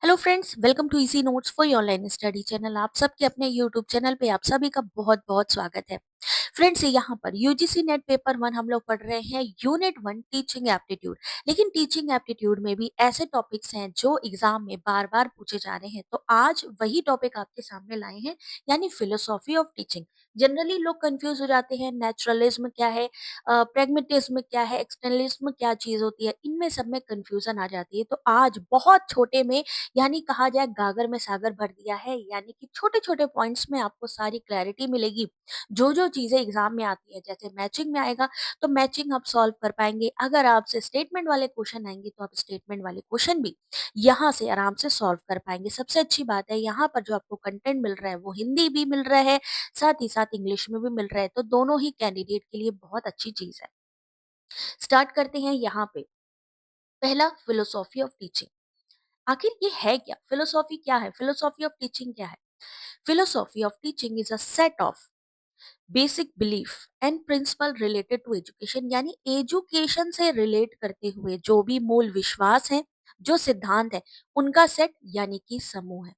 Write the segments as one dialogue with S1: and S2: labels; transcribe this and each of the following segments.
S1: Hello friends, welcome to easy notes for your online study channel. आप सबके अपने YouTube channel पे आप सभी का बहुत बहुत स्वागत है। फ्रेंड्स, यहाँ पर यूजीसी नेट पेपर 1 हम लोग पढ़ रहे हैं, यूनिट 1 टीचिंग एप्टीट्यूड। लेकिन टीचिंग एप्टीट्यूड में भी ऐसे टॉपिक्स हैं जो एग्जाम में बार बार पूछे जा रहे हैं, तो आज वही टॉपिक आपके सामने लाए हैं, यानी फिलोसॉफी ऑफ टीचिंग। जनरली लोग कंफ्यूज हो जाते हैं, नेचुरलिज्म क्या है, प्रेगमेटिज्म क्या है, एक्सटर्नलिज्म क्या चीज होती है, इनमें सब में कंफ्यूजन आ जाती है। तो आज बहुत छोटे में, यानी कहा जाए गागर में सागर भर दिया है, यानी कि छोटे छोटे पॉइंट्स में आपको सारी क्लैरिटी मिलेगी। जो जो चीजें एग्जाम में आती है, जैसे मैचिंग में आएगा तो मैचिंग आप सॉल्व कर पाएंगे। अगर आपसे स्टेटमेंट वाले क्वेश्चन आएंगे तो आप स्टेटमेंट वाले क्वेश्चन भी यहाँ से आराम से सॉल्व कर पाएंगे। सबसे अच्छी बात है, यहाँ पर जो आपको कंटेंट मिल रहा है वो हिंदी भी मिल रहा है, साथ ही साथ इंग्लिश में भी मिल रहा है, तो दोनों ही कैंडिडेट के लिए बहुत अच्छी चीज है। स्टार्ट करते हैं यहाँ पे। पहला, फिलोसॉफी ऑफ टीचिंग। आखिर ये है क्या? फिलोसॉफी क्या है? फिलोसॉफी ऑफ टीचिंग क्या है? Philosophy of teaching is a set of basic belief and principle related to education, यानी एजुकेशन से रिलेट करते हुए जो भी मूल विश्वास है, जो सिद्धांत है, उनका सेट यानी कि समूह है।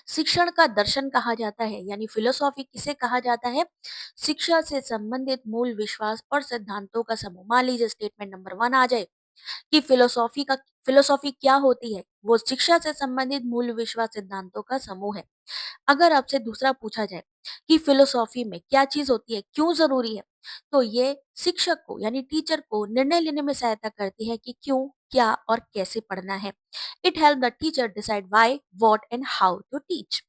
S1: शिक्षण का दर्शन कहा जाता है, यानी फिलोसॉफी किसे कहा जाता है? शिक्षा से संबंधित मूल विश्वास और सिद्धांतों का समूह। मान लीजिए स्टेटमेंट नंबर 1 आ जाए कि फिलोसॉफी क्या होती है? वो शिक्षा से संबंधित मूल विश्वास सिद्धांतों का समूह है। अगर आपसे दूसरा पूछा जाए कि फिलोसॉफी में क्या चीज होती है, क्यों जरूरी है, तो ये शिक्षक को यानी टीचर को निर्णय लेने में सहायता करती है कि क्यों, क्या और कैसे पढ़ना है। It help the teacher decide why, what and how to teach.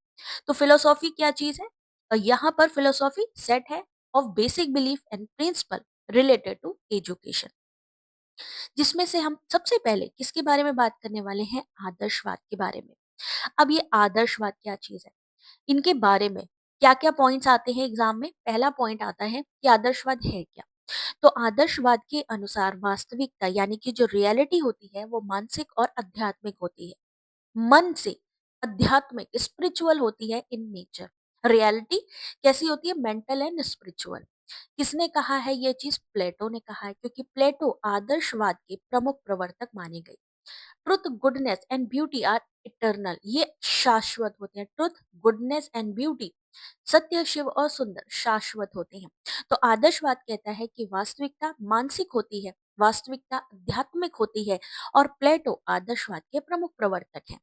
S1: तो फिलोसॉफी क्या चीज है? यहाँ पर फिलोसॉफी सेट है of basic belief and principle related to education, जिसमें से हम सबसे पहले किसके बारे में बात करने वाले हैं? आदर्शवाद के बारे में। अब ये आदर्शवाद क्या चीज है, इनके बारे में क्या क्या पॉइंट्स आते हैं एग्जाम में? पहला पॉइंट आता है कि आदर्शवाद है क्या। तो आदर्शवाद के अनुसार वास्तविकता यानी कि जो रियलिटी होती है वो मानसिक और आध्यात्मिक होती है। मन से आध्यात्मिक स्पिरिचुअल होती है इन नेचर। रियलिटी कैसी होती है? Mental and spiritual. किसने कहा है ये चीज? प्लेटो ने कहा है, क्योंकि प्लेटो आदर्शवाद के प्रमुख प्रवर्तक माने गए। Truth, goodness and beauty are eternal, ये शाश्वत होते हैं। ट्रुथ, गुडनेस एंड ब्यूटी, सत्य, शिव और सुंदर शाश्वत होते हैं। तो आदर्शवाद कहता है कि वास्तविकता मानसिक होती है, वास्तविकता आध्यात्मिक होती है, और प्लेटो आदर्शवाद के प्रमुख प्रवर्तक हैं।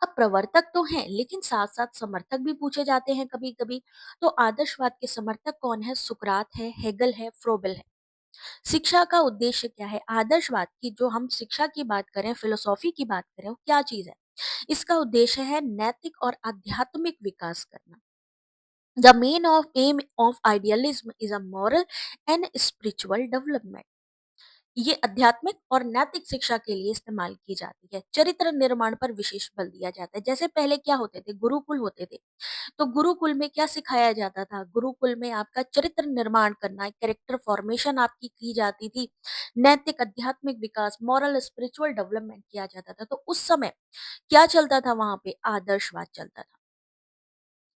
S1: अब प्रवर्तक तो हैं, लेकिन साथ साथ समर्थक भी पूछे जाते हैं कभी कभी। तो आदर्शवाद के समर्थक कौन है? सुकरात है, हेगल है, फ्रोबेल है। शिक्षा का उद्देश्य क्या है? आदर्शवाद की जो हम शिक्षा की बात करें, फिलोसॉफी की बात करें, वो क्या चीज है? इसका उद्देश्य है नैतिक और आध्यात्मिक विकास करना। The main of aim of idealism is a moral and spiritual development. ये आध्यात्मिक और नैतिक शिक्षा के लिए इस्तेमाल की जाती है। चरित्र निर्माण पर विशेष बल दिया जाता है। जैसे पहले क्या होते थे? गुरुकुल होते थे। तो गुरुकुल में क्या सिखाया जाता था? गुरुकुल में आपका चरित्र निर्माण करना, कैरेक्टर फॉर्मेशन आपकी की जाती थी। नैतिक आध्यात्मिक विकास, मॉरल स्पिरिचुअल डेवलपमेंट किया जाता था। तो उस समय क्या चलता था वहां पे? आदर्शवाद चलता था।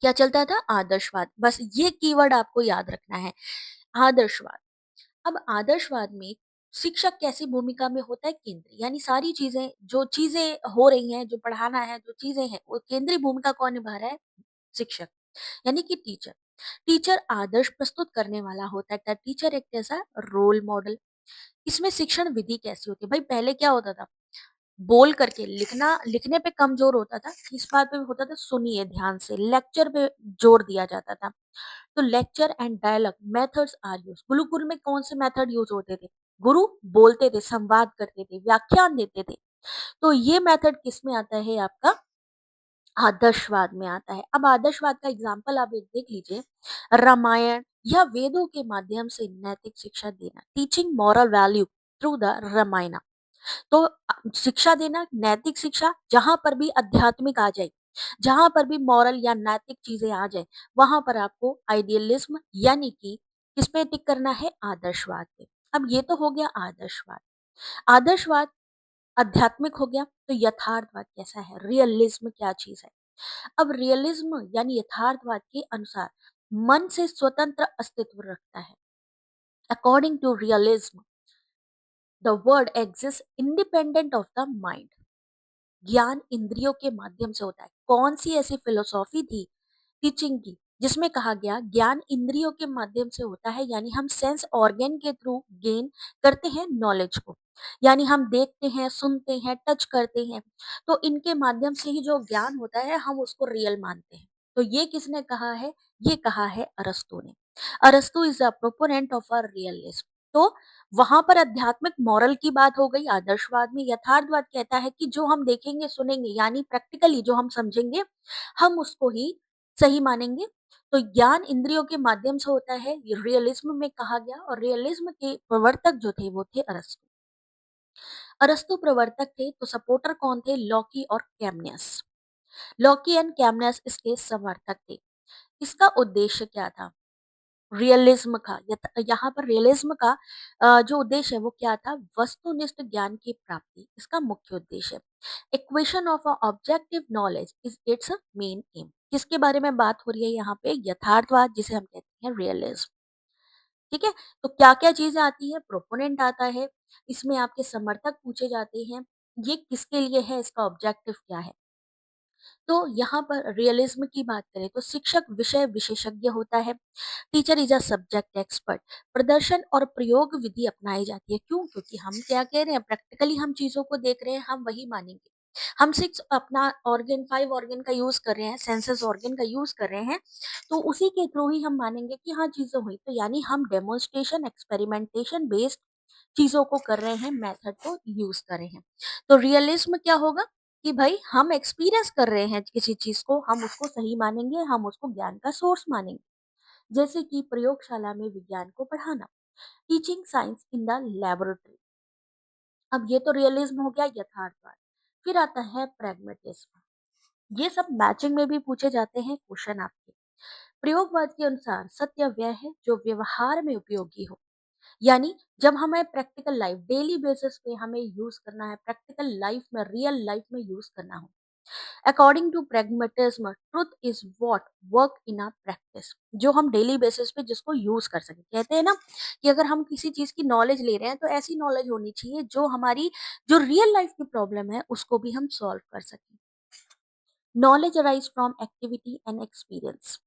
S1: क्या चलता था? आदर्शवाद। बस ये कीवर्ड आपको याद रखना है, आदर्शवाद। अब आदर्शवाद में शिक्षक कैसी भूमिका में होता है? केंद्रीय, यानी सारी चीजें, जो चीजें हो रही हैं, जो पढ़ाना है, जो चीजें हैं, वो केंद्रीय भूमिका कौन निभा रहा है? शिक्षक, यानी कि टीचर। टीचर आदर्श प्रस्तुत करने वाला होता है। टीचर एक ऐसा रोल मॉडल। इसमें शिक्षण विधि कैसी होती है? भाई पहले क्या होता था? बोल करके लिखना, लिखने पे कम जोर होता था। इस बात पे होता था सुनिए ध्यान से, लेक्चर पे जोर दिया जाता था। तो lecture and dialogue methods are use. Gurukul में कौन से मेथड यूज होते थे? गुरु बोलते थे, संवाद करते थे, व्याख्यान देते थे। तो ये मेथड किस में आता है? आपका आदर्शवाद में आता है। अब आदर्शवाद का एग्जाम्पल आप एक देख लीजिए। रामायण या वेदों के माध्यम से नैतिक शिक्षा देना, teaching moral value through the Ramayana. तो शिक्षा देना, नैतिक शिक्षा, जहां पर भी आध्यात्मिक आ जाए, जहां पर भी मॉरल या नैतिक चीजें आ जाए, वहां पर आपको आइडियलिज्म यानी कि किस पे टिक करना है? आदर्शवाद पे। अब ये तो हो गया आदर्शवाद। आदर्शवाद आध्यात्मिक हो गया, तो यथार्थवाद कैसा है? रियलिज्म क्या चीज है? अब रियलिज्म यानी यथार्थवाद के अनुसार मन से स्वतंत्र अस्तित्व रखता है। According to realism, the world exist independent of the mind. ज्ञान इंद्रियों के माध्यम से होता है। कौन सी ऐसी फिलोसॉफी थी टीचिंग की जिसमें कहा गया ज्ञान इंद्रियों के माध्यम से होता है, यानी हम सेंस ऑर्गन के थ्रू गेन करते हैं नॉलेज को, यानी हम देखते हैं, सुनते हैं, टच करते हैं, तो इनके माध्यम से ही जो ज्ञान होता है हम उसको रियल मानते हैं। तो ये किसने कहा है? ये कहा है अरस्तु ने। अरस्तु is a proponent of a realism. तो वहां पर आध्यात्मिक मॉरल की बात हो गई। आदर्शवाद में यथार्थवाद कहता है कि जो हम देखेंगे सुनेंगे यानी प्रैक्टिकली जो हम समझेंगे हम उसको ही सही मानेंगे। तो ज्ञान इंद्रियों के माध्यम से होता है, ये रियलिज्म में कहा गया। और रियलिज्म के प्रवर्तक जो थे वो थे अरस्तु। अरस्तु प्रवर्तक थे तो सपोर्टर कौन थे? लॉकी और कैमनियस। लॉकी एंड कैमनियस इसके समर्थक थे। इसका उद्देश्य क्या था? रियलिज्म का यहाँ पर रियलिज्म का जो उद्देश्य है वो क्या था? वस्तुनिष्ठ ज्ञान की प्राप्ति इसका मुख्य उद्देश्य है। Equation of a objective knowledge is it's main M. किसके बारे में बात हो रही है यहाँ पे? यथार्थवाद, जिसे हम कहते हैं रियलिज्म। ठीक है, तो क्या क्या चीजें आती है? प्रोपोनेंट आता है, इसमें आपके समर्थक पूछे जाते हैं, ये किसके लिए है, इसका ऑब्जेक्टिव क्या है। तो यहाँ पर रियलिज्म की बात करें तो शिक्षक विषय विशेषज्ञ होता है। Teacher is a subject expert. प्रदर्शन और प्रयोग विधि अपनाई जाती है। क्यों? क्योंकि हम क्या कह रहे हैं, प्रैक्टिकली हम चीजों को देख रहे हैं, हम वही मानेंगे। हम सिक्स अपना ऑर्गन, 5 ऑर्गन का यूज कर रहे हैं, सेंसस ऑर्गन का यूज कर रहे हैं, तो उसी के थ्रू ही हम मानेंगे कि हाँ चीजें हुई। तो यानी हम डेमोन्स्ट्रेशन एक्सपेरिमेंटेशन बेस्ड चीजों को कर रहे हैं, मेथड को यूज कर रहे हैं। तो रियलिज्म क्या होगा कि भाई हम एक्सपीरियंस कर रहे हैं किसी चीज को, हम उसको सही मानेंगे, हम उसको ज्ञान का सोर्स मानेंगे। जैसे कि प्रयोगशाला में विज्ञान को पढ़ाना, teaching science in the laboratory. अब ये तो रियलिज्म हो गया, यथार्थवाद। फिर आता है प्रैग्मेटिज्म। ये सब मैचिंग में भी पूछे जाते हैं क्वेश्चन आपके। प्रयोगवाद के अनुसार सत्य वह है जो व्यवहार में उपयोगी हो, यानी जब हमें प्रैक्टिकल लाइफ डेली बेसिस पे हमें यूज करना है, प्रैक्टिकल लाइफ में, रियल लाइफ में यूज करना हो। According to pragmatism, truth is what work in a practice. जो हम डेली बेसिस पे जिसको यूज कर सके। कहते हैं ना कि अगर हम किसी चीज की नॉलेज ले रहे हैं तो ऐसी नॉलेज होनी चाहिए जो हमारी जो रियल लाइफ की प्रॉब्लम है उसको भी हम सॉल्व कर सकें। Knowledge arise from activity and experience.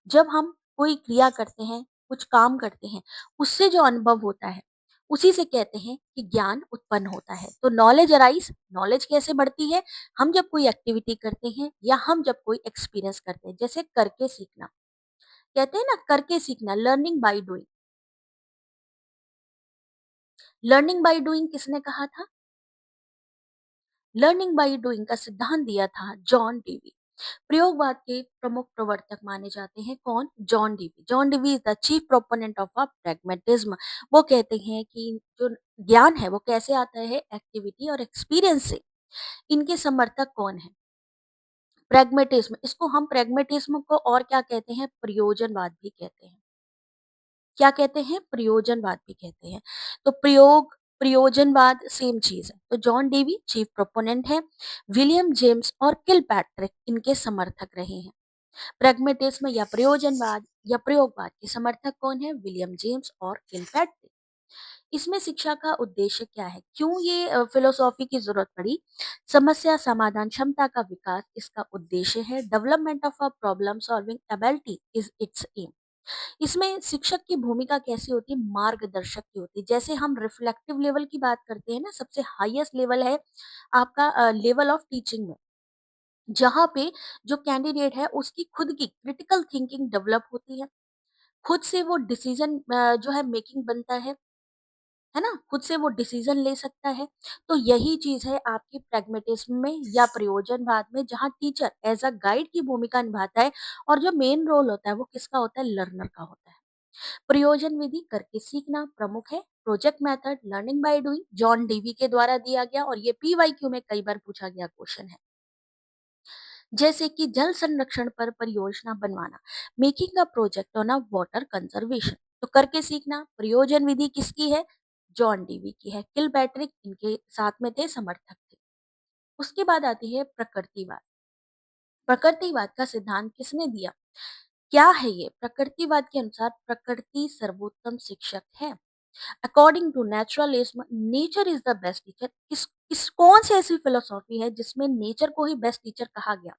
S1: जब हम कोई क्रिया करते हैं, कुछ काम करते हैं, उससे जो अनुभव होता है उसी से कहते हैं कि ज्ञान उत्पन्न होता है। तो नॉलेज अराइज, नॉलेज कैसे बढ़ती है? हम जब कोई एक्टिविटी करते हैं या हम जब कोई एक्सपीरियंस करते हैं, जैसे करके सीखना। कहते हैं ना करके सीखना, learning by doing. Learning by doing किसने कहा था? लर्निंग बाय डूइंग का सिद्धांत दिया था जॉन डीवी। प्रयोगवाद के प्रमुख प्रवर्तक माने जाते हैं कौन? John Dewey. John Dewey is the chief proponent of a pragmatism. वो कहते हैं कि जो ज्ञान है वो कैसे आता है? एक्टिविटी और एक्सपीरियंस से। इनके समर्थक कौन है? प्रैग्मेटिज्म। इसको हम प्रैग्मेटिज्म को और क्या कहते हैं? प्रयोजनवाद भी कहते हैं। क्या कहते हैं? प्रयोजनवाद भी कहते हैं। तो प्रयोजनवाद सेम चीज है। तो जॉन डेवी चीफ प्रोपोनेंट है। विलियम जेम्स और किलपैट्रिक इनके समर्थक रहे हैं। प्रैग्मेटिज्म या प्रयोजनवाद या प्रयोगवाद के समर्थक कौन है? विलियम जेम्स और किलपैट्रिक। इसमें शिक्षा का उद्देश्य क्या है? क्यों ये फिलोसॉफी की जरूरत पड़ी? समस्या समाधान क्षमता का विकास इसका उद्देश्य है। Development of a problem solving ability is its aim. इसमें शिक्षक की भूमिका कैसी होती है? मार्गदर्शक की होती है। जैसे हम रिफ्लेक्टिव लेवल की बात करते हैं ना, सबसे हाईएस्ट लेवल है आपका लेवल ऑफ टीचिंग में, जहाँ पे जो कैंडिडेट है उसकी खुद की क्रिटिकल थिंकिंग डेवलप होती है, खुद से वो डिसीजन जो है मेकिंग बनता है ना, खुद से वो डिसीजन ले सकता है। तो यही चीज है आपकी प्रैग्मेटिज्म में या प्रयोजनवाद में, जहाँ टीचर एज अ गाइड की भूमिका निभाता है और जो मेन रोल होता है वो किसका होता है? लर्नर का होता है। प्रयोजन विधि करके सीखना प्रमुख है। Project method learning by doing John Dewey के द्वारा दिया गया, और ये पीवाईक्यू में कई बार पूछा गया क्वेश्चन है। जैसे कि जल संरक्षण पर परियोजना बनवाना, making a project on a water conservation. तो करके सीखना प्रयोजन विधि किसकी है? जॉन डीवी की है। किल पैट्रिक इनके साथ में थे, समर्थक थे। उसके बाद आती है प्रकृतिवाद। प्रकृतिवाद का सिद्धांत किसने दिया? क्या है ये? प्रकृतिवाद के अनुसार प्रकृति सर्वोत्तम शिक्षक है। According to naturalism nature is the best teacher. किस कौन सी ऐसी फिलोसॉफी है जिसमें नेचर को ही बेस्ट टीचर कहा गया?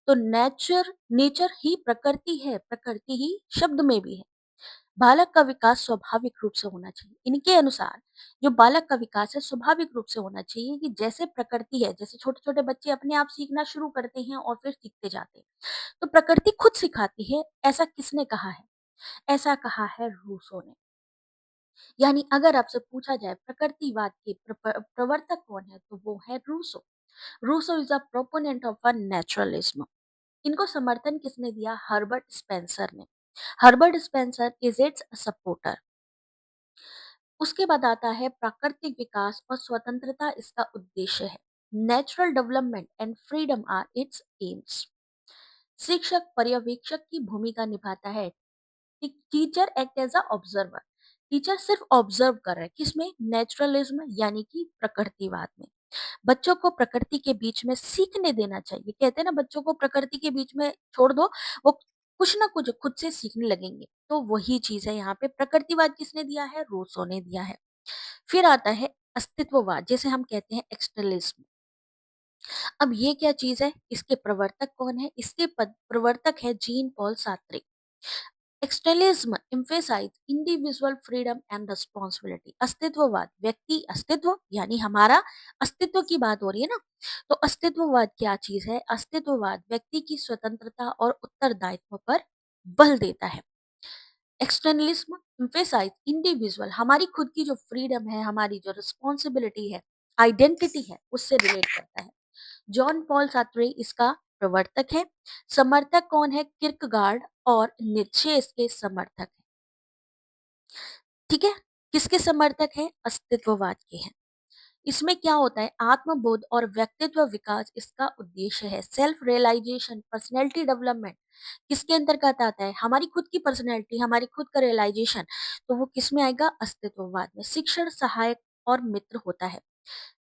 S1: तो नेचर नेचर ही प्रकृति है, प्रकृति ही शब्द में भी है। बालक का विकास स्वाभाविक रूप से होना चाहिए। इनके अनुसार जो बालक का विकास है स्वाभाविक रूप से होना चाहिए कि जैसे प्रकृति है, जैसे छोटे-छोटे बच्चे अपने आप सीखना शुरू करते हैं और फिर सीखते जाते हैं। तो प्रकृति खुद सिखाती है, ऐसा किसने कहा है? ऐसा कहा है रूसो ने। यानी अगर आपसे पूछा जाए प्रकृतिवाद के प्रवर्तक कौन है, तो वो है Rousseau. Rousseau is a proponent of a naturalism. इनको समर्थन किसने दिया? हर्बर्ट स्पेंसर ने। Herbert Spencer is its supporter. उसके बाद आता है प्राकृतिक विकास और स्वतंत्रता इसका उद्देश्य है। Natural development and freedom are its aims. शिक्षक पर्यवेक्षक की भूमिका निभाता है। Teacher act as a observer. Teacher सिर्फ ऑब्जर्व कर रहे हैं किसमें? नेचुरलिज्म यानी कि प्रकृतिवाद में। बच्चों को प्रकृति के बीच में सीखने देना चाहिए। कहते हैं ना, बच्चों को प्रकृति के बीच में छोड़ दो, वो कुछ ना कुछ खुद से सीखने लगेंगे। तो वही चीज है यहाँ पे। प्रकृतिवाद किसने दिया है? रूसो ने दिया है। फिर आता है अस्तित्ववाद, जिसे हम कहते हैं एक्सटर्नलिज्म। अब ये क्या चीज है? इसके प्रवर्तक कौन है? इसके प्रवर्तक है Jean Paul Sartre. Externalism emphasize individual freedom and responsibility। अस्तित्ववाद, व्यक्ति अस्तित्व यानी हमारा अस्तित्व की बात हो रही है ना। तो अस्तित्ववाद क्या चीज है? अस्तित्ववाद व्यक्ति की स्वतंत्रता और उत्तरदायित्व पर बल देता है। एक्सटर्नलिज्म emphasize इंडिविजुअल, हमारी खुद की जो फ्रीडम है, हमारी जो रिस्पॉन्सिबिलिटी है, आइडेंटिटी है, उससे रिलेट करता है। जॉन पॉल सार्त्रे इसका प्रवर्तक है। समर्थक कौन है? किर्कगार्ड और नीत्शे इसके समर्थक हैं। ठीक है। किसके समर्थक हैं? अस्तित्ववाद के हैं। इसमें क्या होता है? आत्मबोध और व्यक्तित्व विकास इसका उद्देश्य है। सेल्फ रियलाइजेशन, पर्सनैलिटी डेवलपमेंट किसके अंतर्गत आता है? हमारी खुद की पर्सनैलिटी, हमारी खुद का रियलाइजेशन। तो वो किसमें आएगा? अस्तित्ववाद में। शिक्षण सहायक और मित्र होता है।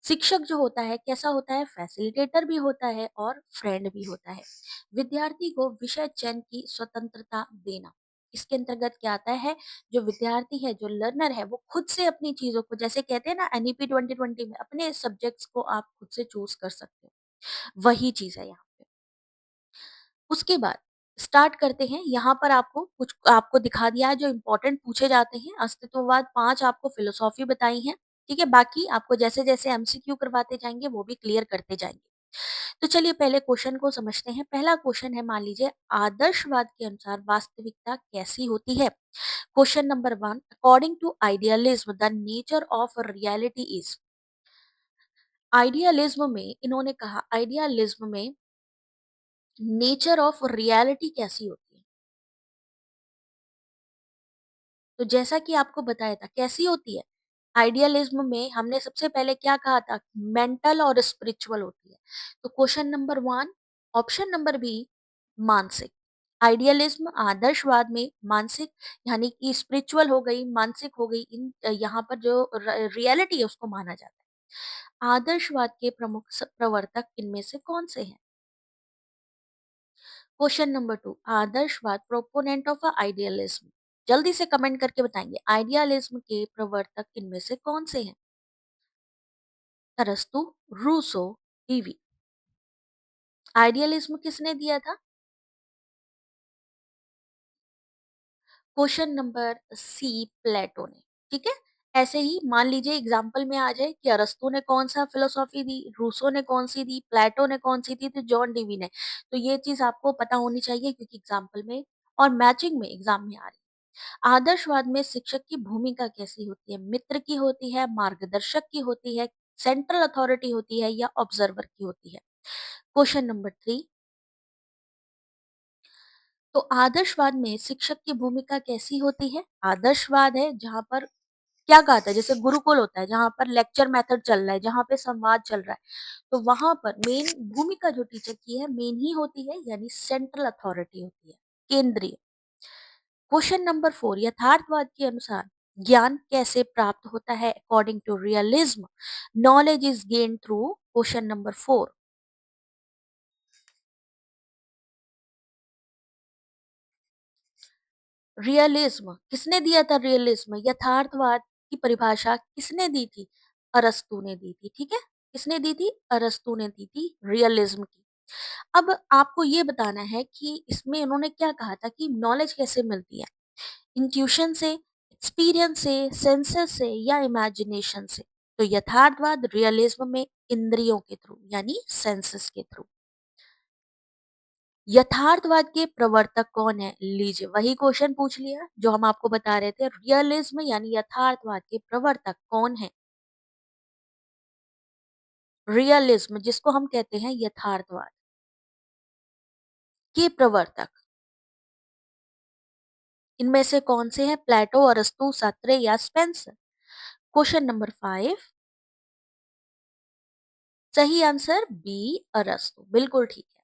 S1: शिक्षक जो होता है कैसा होता है? फैसिलिटेटर भी होता है और फ्रेंड भी होता है। विद्यार्थी को विषय चयन की स्वतंत्रता देना, इसके अंतर्गत क्या आता है? जो विद्यार्थी है, जो लर्नर है, वो खुद से अपनी चीजों को, जैसे कहते हैं ना एनईपी 2020 में, अपने सब्जेक्ट्स को आप खुद से चूज कर सकते हो। वही चीज है यहाँ पे। उसके बाद स्टार्ट करते हैं। यहाँ पर आपको कुछ आपको दिखा दिया है जो इंपॉर्टेंट पूछे जाते हैं। अस्तित्ववाद 5 आपको फिलोसॉफी बताई है। ठीक है, बाकी आपको जैसे जैसे एमसीक्यू करवाते जाएंगे वो भी क्लियर करते जाएंगे। तो चलिए पहले क्वेश्चन को समझते हैं। पहला क्वेश्चन है, मान लीजिए आदर्शवाद के अनुसार वास्तविकता कैसी होती है? Question number 1, according to idealism the nature of reality is. Idealism में इन्होंने कहा, आइडियलिज्म में नेचर ऑफ रियलिटी कैसी होती है? तो जैसा कि आपको बताया था कैसी होती है, आइडियलिज्म में हमने सबसे पहले क्या कहा था? मेंटल और स्पिरिचुअल होती है। तो question number 1, option number B, मानसिक। आइडियलिज्म आदर्शवाद में मानसिक यानी कि स्पिरिचुअल हो गई, मानसिक हो गई, इन यहाँ पर जो रियलिटी है उसको माना जाता है। आदर्शवाद के प्रमुख प्रवर्तक इनमें से कौन से हैं? क्वेश्चन नंबर 2, आदर्शवाद प्रोपोनेंट ऑफ आइडियलिज्म। जल्दी से कमेंट करके बताएंगे आइडियलिज्म के प्रवर्तक इनमें से कौन से हैं? अरस्तु, रूसो, ईवी। आइडियलिज्म किसने दिया था? क्वेश्चन नंबर सी, प्लेटो ने। ठीक है। ऐसे ही मान लीजिए एग्जाम्पल में आ जाए कि अरस्तु ने कौन सा फिलोसॉफी दी, रूसो ने कौन सी दी, प्लेटो ने कौन सी दी, तो जॉन डीवी ने। तो ये चीज आपको पता होनी चाहिए क्योंकि एग्जाम्पल में और मैचिंग में एग्जाम में आ रही है। आदर्शवाद में शिक्षक की भूमिका कैसी होती है? मित्र की होती है, मार्गदर्शक की होती है, सेंट्रल अथॉरिटी होती है, या ऑब्जर्वर की होती है? क्वेश्चन नंबर 3, तो आदर्शवाद में शिक्षक की भूमिका कैसी होती है? आदर्शवाद है जहां पर क्या कहा था, जैसे गुरुकुल होता है जहां पर लेक्चर मेथड चल रहा है, जहां पे संवाद चल रहा है, तो वहां पर मेन भूमिका जो टीचर की है मेन ही होती है, यानी सेंट्रल अथॉरिटी होती है, केंद्रीय। क्वेश्चन नंबर 4, यथार्थवाद के अनुसार ज्ञान कैसे प्राप्त होता है? According to realism knowledge is gain through. Question number 4, realism किसने दिया था? रियलिज्म, यथार्थवाद की परिभाषा किसने दी थी? अरस्तू ने दी थी, ठीक है? किसने दी थी? अरस्तू ने दी थी रियलिज्म की। अब आपको ये बताना है कि इसमें उन्होंने क्या कहा था कि नॉलेज कैसे मिलती है? इंट्यूशन से, एक्सपीरियंस से, सेंसेस से या इमेजिनेशन से? तो यथार्थवाद रियलिज्म में इंद्रियों के थ्रू यानी सेंसेस के थ्रू। यथार्थवाद के प्रवर्तक कौन है? लीजिए वही क्वेश्चन पूछ लिया जो हम आपको बता रहे थे। रियलिज्म यानी यथार्थवाद के प्रवर्तक कौन है? रियलिज्म जिसको हम कहते हैं यथार्थवाद के प्रवर्तक इनमें से कौन से हैं? प्लेटो, अरस्तु, सार्त्रे या स्पेंसर? क्वेश्चन नंबर 5, सही आंसर बी, अरस्तु, बिल्कुल ठीक है।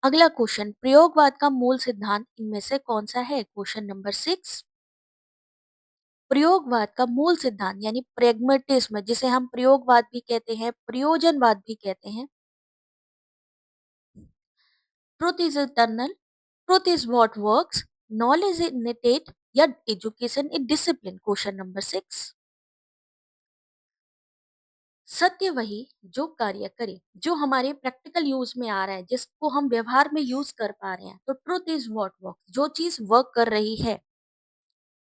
S1: अगला क्वेश्चन, प्रयोगवाद का मूल सिद्धांत इनमें से कौन सा है? क्वेश्चन नंबर 6, प्रयोगवाद का मूल सिद्धांत यानी प्रेग्मेटिज्म जिसे हम प्रयोगवाद भी कहते हैं, प्रयोजनवाद भी कहते हैं। Truth is eternal, truth is what works, knowledge is innate या education is discipline? Question number 6, सत्य वही जो कार्य करे, जो हमारे प्रैक्टिकल यूज में आ रहा है, जिसको हम व्यवहार में यूज कर पा रहे हैं। तो ट्रुथ इज व्हाट वर्क्स, जो चीज वर्क कर रही है,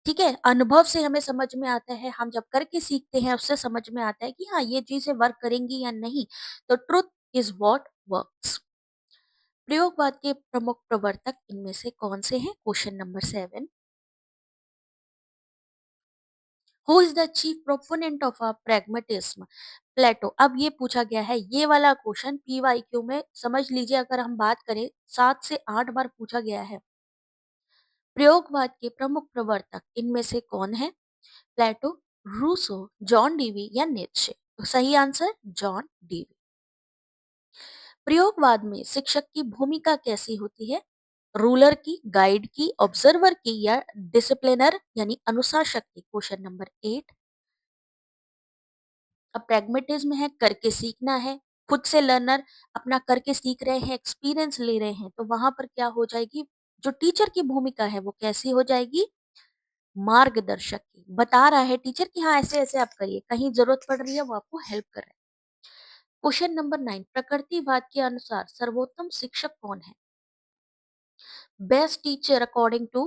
S1: ठीक है, अनुभव से हमें समझ में आता है, हम जब करके सीखते हैं उससे समझ में आता है कि हाँ ये चीजें वर्क करेंगी या नहीं। तो ट्रुथ इज व्हाट वर्क्स। प्रयोगवाद के प्रमुख प्रवर्तक इनमें से कौन से हैं? Question number 7, who is the chief proponent of a pragmatism? प्लेटो। अब ये पूछा गया है, ये वाला क्वेश्चन पीवाईक्यू में समझ लीजिए, अगर हम बात करें 7 से 8 बार पूछा गया है। प्रयोगवाद के प्रमुख प्रवर्तक इनमें से कौन है? प्लेटो, रूसो, जॉन डीवी या नीत्शे? तो सही आंसर जॉन डीवी। प्रयोगवाद में शिक्षक की भूमिका कैसी होती है? रूलर की, गाइड की, ऑब्जर्वर की या डिसिप्लिनर यानी अनुशासक की? क्वेश्चन नंबर 8, अब प्रैग्मेटिज्म है, करके सीखना है, खुद से लर्नर अपना करके सीख रहे हैं, एक्सपीरियंस ले रहे हैं, तो वहां पर क्या हो जाएगी? जो टीचर की भूमिका है वो कैसी हो जाएगी? मार्गदर्शक की। बता रहा है टीचर कि हाँ ऐसे ऐसे आप करिए, कहीं जरूरत पड़ रही है वो आपको हेल्प कर रहे हैं। क्वेश्चन नंबर 9, प्रकृतिवाद के अनुसार सर्वोत्तम शिक्षक कौन है? Best teacher according to,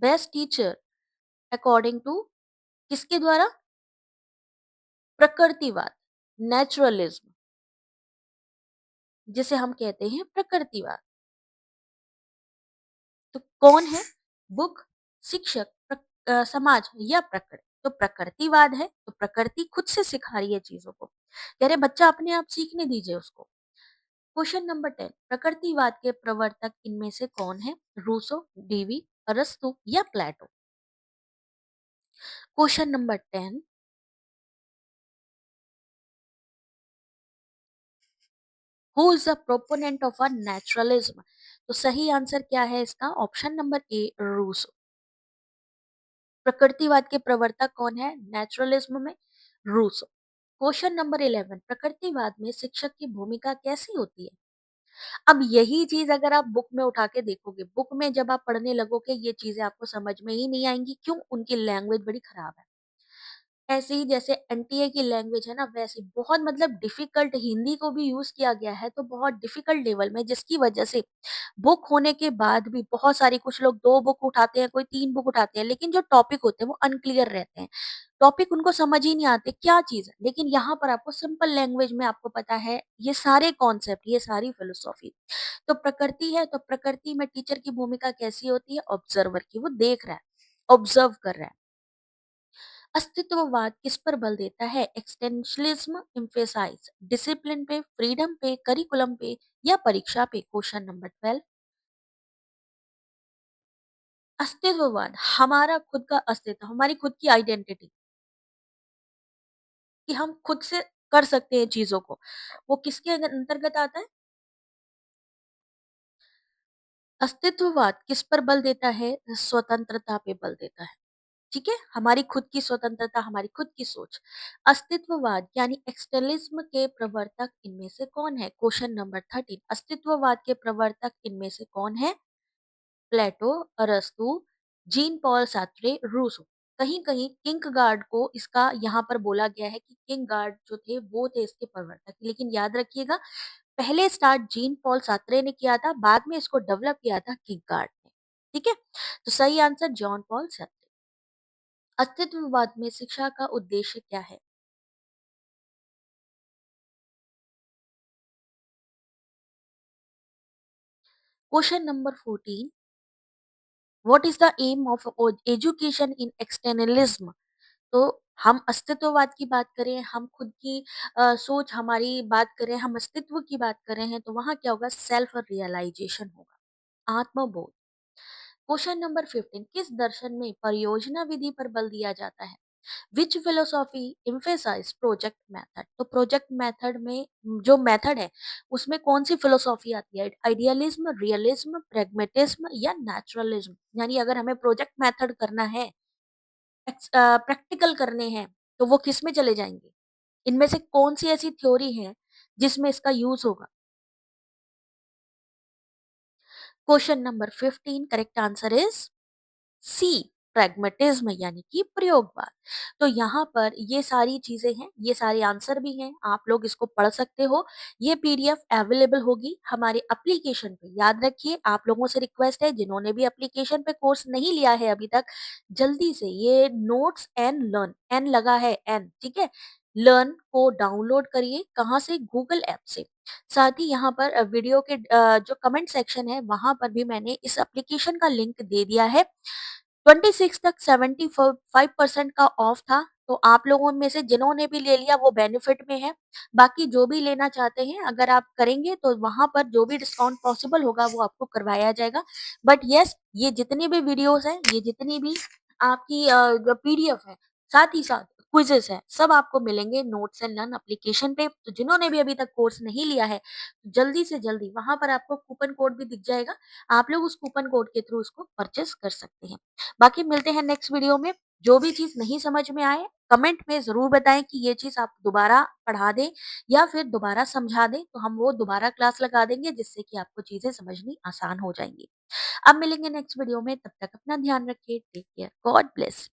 S1: best teacher according to किसके द्वारा? प्रकृतिवाद, नेचुरलिज्म जिसे हम कहते हैं प्रकृतिवाद। तो कौन है? बुक, शिक्षक, समाज या प्रकृति? तो प्रकृतिवाद है, तो प्रकृति खुद से सिखा रही है चीजों को, कह रहे बच्चा अपने आप सीखने दीजिए उसको। क्वेश्चन नंबर 10, प्रकृतिवाद के प्रवर्तक इनमें से कौन है? रूसो, डीवी, अरस्तु या Plato? Question number 10, who is the proponent of a naturalism? तो सही आंसर क्या है इसका? Option number A, Rousseau. प्रकृतिवाद के प्रवर्तक कौन है नेचुरलिज्म में? रूसो। क्वेश्चन नंबर 11, प्रकृतिवाद में शिक्षक की भूमिका कैसी होती है? अब यही चीज अगर आप बुक में उठा के देखोगे, बुक में जब आप पढ़ने लगोगे ये चीजें आपको समझ में ही नहीं आएंगी। क्यों? उनकी लैंग्वेज बड़ी खराब है। ऐसे ही जैसे एनटीए की लैंग्वेज है ना, वैसे बहुत मतलब डिफिकल्ट हिंदी को भी यूज किया गया है, तो बहुत डिफिकल्ट लेवल में, जिसकी वजह से बुक होने के बाद भी बहुत सारी, कुछ लोग 2 बुक उठाते हैं, कोई 3 बुक उठाते हैं, लेकिन जो टॉपिक होते हैं वो अनक्लियर रहते हैं। टॉपिक उनको समझ ही नहीं आते क्या चीज है। लेकिन यहाँ पर आपको सिंपल लैंग्वेज में आपको पता है ये सारे कॉन्सेप्ट, ये सारी फिलोसॉफी। तो प्रकृति है, तो प्रकृति में टीचर की भूमिका कैसी होती है? ऑब्जर्वर की, वो देख रहा है, ऑब्जर्व कर रहा है। अस्तित्ववाद किस पर बल देता है? एक्सटेंशनलिज्म एम्फेसाइज डिसिप्लिन पे, फ्रीडम पे, करिकुलम पे या परीक्षा पे? क्वेश्चन नंबर 12, अस्तित्ववाद हमारा खुद का अस्तित्व, हमारी खुद की आइडेंटिटी, कि हम खुद से कर सकते हैं चीजों को, वो किसके अंतर्गत आता है? अस्तित्ववाद किस पर बल देता है? स्वतंत्रता पे बल देता है, ठीक है, हमारी खुद की स्वतंत्रता, हमारी खुद की सोच। अस्तित्ववाद यानी एक्सटर्नलिज्म के प्रवर्तक इनमें से कौन है? क्वेश्चन नंबर 13, अस्तित्ववाद के प्रवर्तक इनमें से कौन है? प्लेटो, अरस्तु, जीन पॉल सार्त्रे, रूसो। कहीं-कहीं किंगगार्ड को इसका यहाँ पर बोला गया है कि किंगगार्ड जो थे वो थे इसके प्रवर्तक। लेकिन याद रखिएगा, पहले स्टार्ट जीन पॉल सार्त्रे ने किया था, बाद में इसको डेवलप किया था किंगगार्ड ने। ठीक है? तो सही आंसर जॉन पॉल सार्त्रे। अस्तित्ववाद में शिक्षा का उद्देश्य क्या है? Question number 14, what is the aim of education in externalism? तो हम अस्तित्ववाद की बात करें, हम खुद की सोच हमारी बात करें, हम अस्तित्व की बात कर रहे हैं, तो वहाँ क्या होगा? सेल्फ रियलाइजेशन होगा, आत्मबोध। क्वेश्चन नंबर 15, किस दर्शन में परियोजना विधि पर बल दिया जाता है? विच फिलोसॉफी emphasize प्रोजेक्ट मेथड? तो प्रोजेक्ट मेथड में जो मेथड है उसमें कौन सी फिलोसॉफी आती है? आइडियलिज्म, रियलिज्म, प्रेगमेटिज्म या नेचुरलिज्म? यानी अगर हमें प्रोजेक्ट मेथड करना है, प्रैक्टिकल करने हैं, तो वो किस में चले जाएंगे? इनमें से कौन सी ऐसी थ्योरी है जिसमें इसका यूज होगा? Question number 15, correct answer is C, pragmatism यानी कि प्रयोगवाद। तो यहाँ पर ये सारी चीजें हैं, ये सारे आंसर भी हैं, आप लोग इसको पढ़ सकते हो। ये पीडीएफ अवेलेबल होगी हमारे एप्लीकेशन पे। याद रखिए, आप लोगों से रिक्वेस्ट है, जिन्होंने भी एप्लीकेशन पे कोर्स नहीं लिया है अभी तक, जल्दी से ये नोट्स एंड लर्न, एन लगा है, एन, ठीक है, लर्न को डाउनलोड करिए। कहाँ से? गूगल ऐप से। साथ ही यहाँ पर वीडियो के जो कमेंट सेक्शन है वहां पर भी मैंने इस एप्लीकेशन का लिंक दे दिया है। 26 तक 75% का ऑफ था, तो आप लोगों में से जिन्होंने भी ले लिया वो बेनिफिट में है। बाकी जो भी लेना चाहते हैं, अगर आप करेंगे तो वहां पर जो भी डिस्काउंट पॉसिबल होगा वो आपको करवाया जाएगा। बट यस, ये जितनी भी वीडियोस हैं, ये जितनी भी आपकी जो पीडीएफ है, साथ ही साथ क्विजेस है, सब आपको मिलेंगे नोट्स एंड लर्न एप्लीकेशन पे। तो जिन्होंने भी अभी तक कोर्स नहीं लिया है, जल्दी से जल्दी, वहां पर आपको कूपन कोड भी दिख जाएगा, आप लोग उस कूपन कोड के थ्रू उसको परचेस कर सकते हैं। बाकी मिलते हैं नेक्स्ट वीडियो में। जो भी चीज नहीं समझ में आए, कमेंट में जरूर बताएं कि ये चीज आप दोबारा पढ़ा दें या फिर दोबारा समझा दें, तो हम वो दोबारा क्लास लगा देंगे, जिससे कि आपको चीजें समझनी आसान हो जाएंगी। अब मिलेंगे नेक्स्ट वीडियो में, तब तक अपना ध्यान रखिए। Take care, God bless.